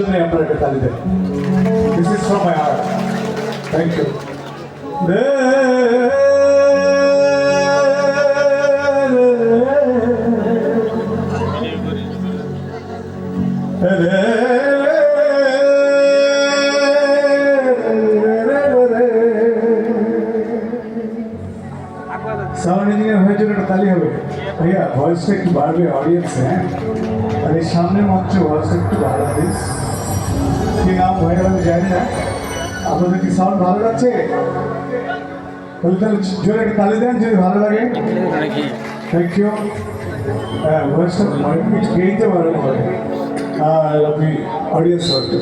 জন্য আপনারা একটা তালি দেন। This is from my heart. Thank you. Sound engineer হয়ে জন্য একটা তালি হবে ভাইয়া। ভয়েসটা একটু বাড়বে অডিয়েন্স। হ্যাঁ, আর এই সামনের মঞ্চে ভয়েসটা একটু বাড়া প্লিজ। কি নাম ভাইয়া আমি জানি না, আপনাদের কি সাউন্ড ভালো লাগছে? তাহলে জোরে একটা তালি দেন যদি ভালো লাগে। Thank you. হ্যাঁ, ভয়েসটা অনেক কিছু গেইতে পারেন হবে। আর আপনি অডিয়েন্স হয়তো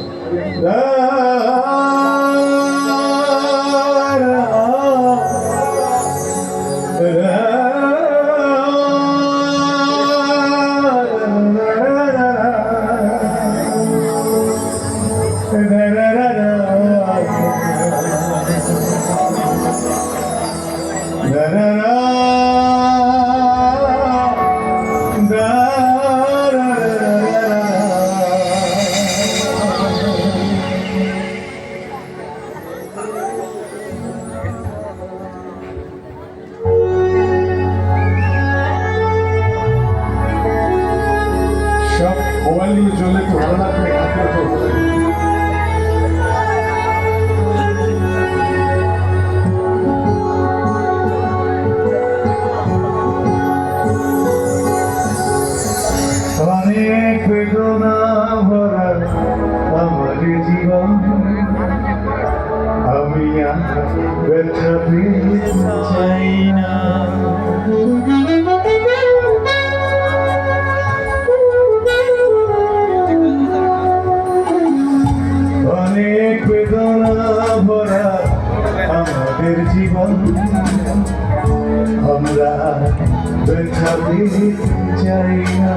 মোবাইলগুলো চলে একটু ভালো লাগবে। অনেক বেদনা ভরা আমার জীবন, আমি ব্যথা পেতে চাই না। অনেক বেদনা ভরা আমাদের জীবন, আমরা ব্যথা পেতে চাই না।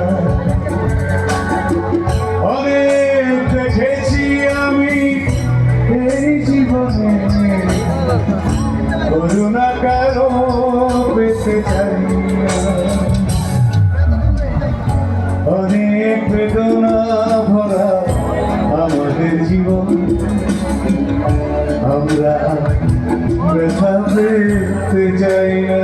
অনেক দেখেছি আমি এই জীবনে, করুণা কারো পেতে চাই না। অনেক বেদনা ভরা আমাদের জীবন, আমরা ব্যথা পেতে চাই না।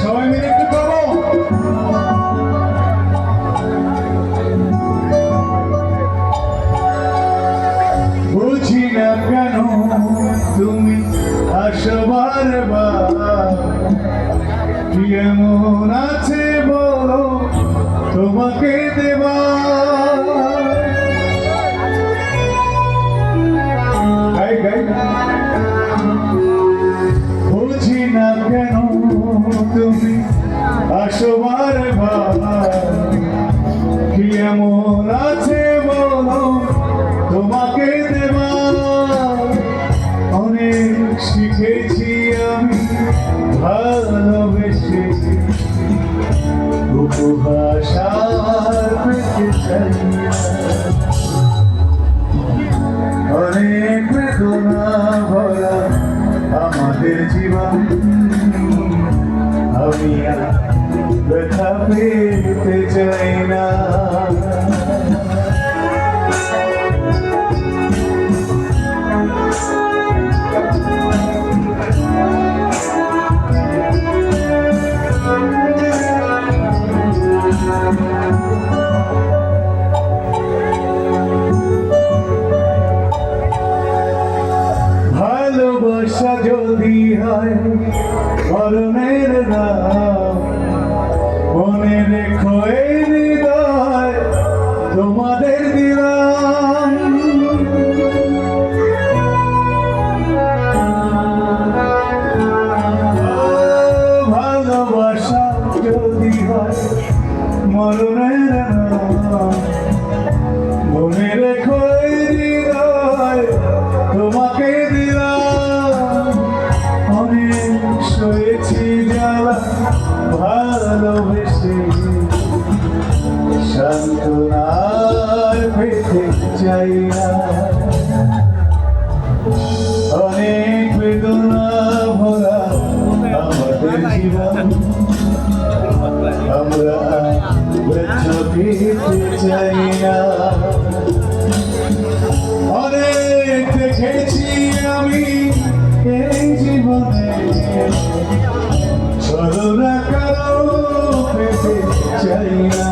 সবাই মিলে একটু করবো। বুঝি না কেন তুমি আসো বারবার, কি এমন আছে বলো তোমাকে দেবা। বুঝি না কেন তুমি আসো বারবার, কি এমন আছে বলো তোমাকে দেবা। অনেক শিখেছি আমি ভালোবেসে, উপহাস পেতে চাই না। অনেক বেদনা ভরা আমাদের জীবন, আমি ব্যথা পেতে চাই না। ভালোবাসা যদি হয় মরণের নাম, মনে রেখো এই হৃদয় তোমাদের দিলাম। ভালোবাসা যদি হয় মরণের নাম, মনে রেখো এই হৃদয় তোমাকে দিলাম। অনেক সয়েছি জ্বালা ভালোবেসে, সান্ত্বনার পেতে চাই না। অনেক বেদনা ভরা আমাদের জীবন, আমরা পেতে চাই না। অনেক দেখেছি আমি এই জীবনে, চলো না কারো পেতে চাই না।